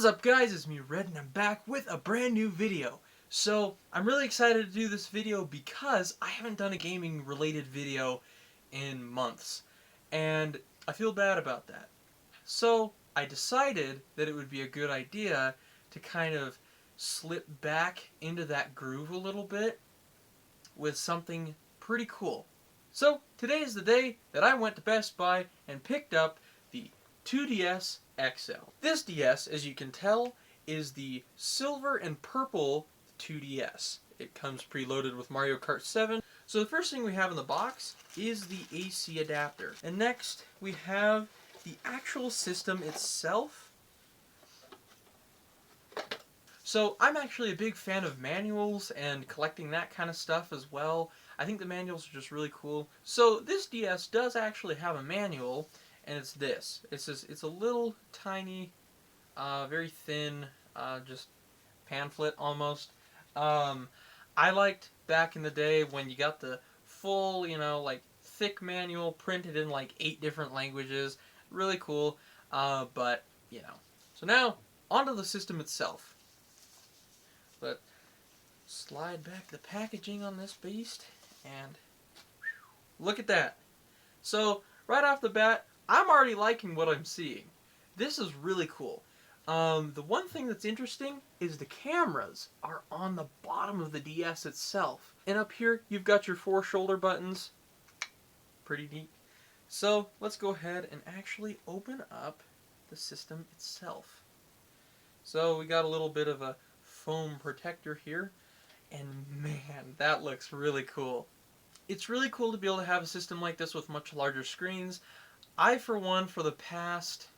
What's up guys, it's me Red and I'm back with a brand new video. So I'm really excited to do this video because I haven't done a gaming related video in months and I feel bad about that. So I decided that it would be a good idea to kind of slip back into that groove a little bit with something pretty cool. So today is the day that I went to Best Buy and picked up the 2DS XL. This DS, as you can tell, is the silver and purple 2DS. It comes preloaded with Mario Kart 7. So the first thing we have in the box is the AC adapter. And next we have the actual system itself. So I'm actually a big fan of manuals and collecting that kind of stuff as well. I think the manuals are just really cool. So this DS does actually have a manual, and it's this. It's a little tiny, very thin, just pamphlet almost. I liked back in the day when you got the full, like thick manual printed in like 8 different languages. Really cool, but So now onto the system itself. But slide back the packaging on this beast, and look at that. So right off the bat, I'm already liking what I'm seeing. This is really cool. The one thing that's interesting is the cameras are on the bottom of the DS itself. And up here, you've got your 4 shoulder buttons. Pretty neat. So let's go ahead and actually open up the system itself. So we got a little bit of a foam protector here. And man, that looks really cool. It's really cool to be able to have a system like this with much larger screens. I, for one, for the past,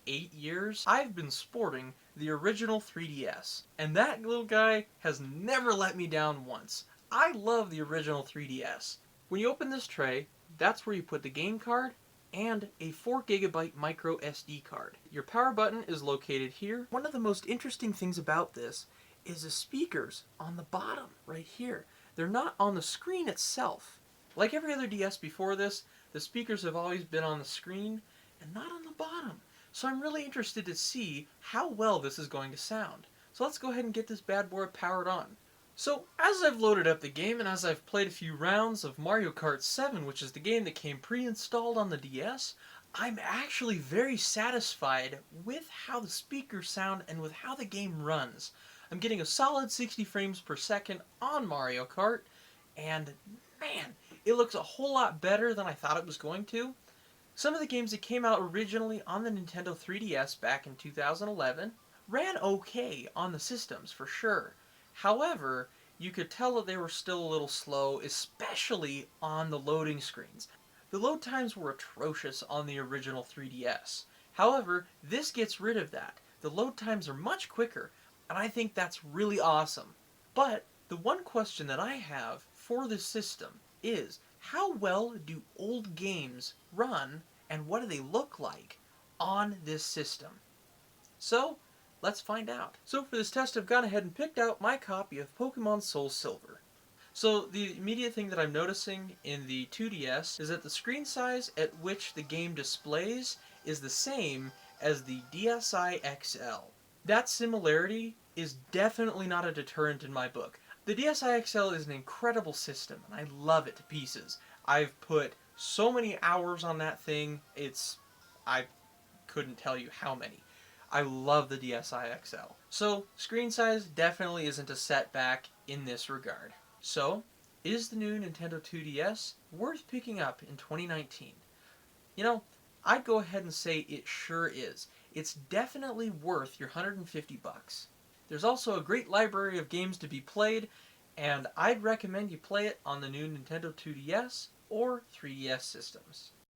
8 years, I've been sporting the original 3DS. And that little guy has never let me down once. I love the original 3DS. When you open this tray, that's where you put the game card and a 4GB micro SD card. Your power button is located here. One of the most interesting things about this is the speakers on the bottom, right here. They're not on the screen itself. Like every other DS before this, the speakers have always been on the screen and not on the bottom. So I'm really interested to see how well this is going to sound. So let's go ahead and get this bad boy powered on. So as I've loaded up the game and as I've played a few rounds of Mario Kart 7, which is the game that came pre-installed on the DS, I'm actually very satisfied with how the speakers sound and with how the game runs. I'm getting a solid 60 frames per second on Mario Kart, and man, it looks a whole lot better than I thought it was going to. Some of the games that came out originally on the Nintendo 3DS back in 2011 ran okay on the systems, for sure. However, you could tell that they were still a little slow, especially on the loading screens. The load times were atrocious on the original 3DS. However, this gets rid of that. The load times are much quicker, and I think that's really awesome. But the one question that I have for this system is, how well do old games run and what do they look like on this system? So let's find out. So for this test, I've gone ahead and picked out my copy of Pokemon Soul Silver. So the immediate thing that I'm noticing in the 2DS is that the screen size at which the game displays is the same as the DSi XL. That similarity is definitely not a deterrent in my book. The DSi XL is an incredible system, and I love it to pieces. I've put so many hours on that thing, I couldn't tell you how many. I love the DSi XL. So, screen size definitely isn't a setback in this regard. So, is the new Nintendo 2DS worth picking up in 2019? I'd go ahead and say it sure is. It's definitely worth your $150. There's also a great library of games to be played, and I'd recommend you play it on the new Nintendo 2DS or 3DS systems.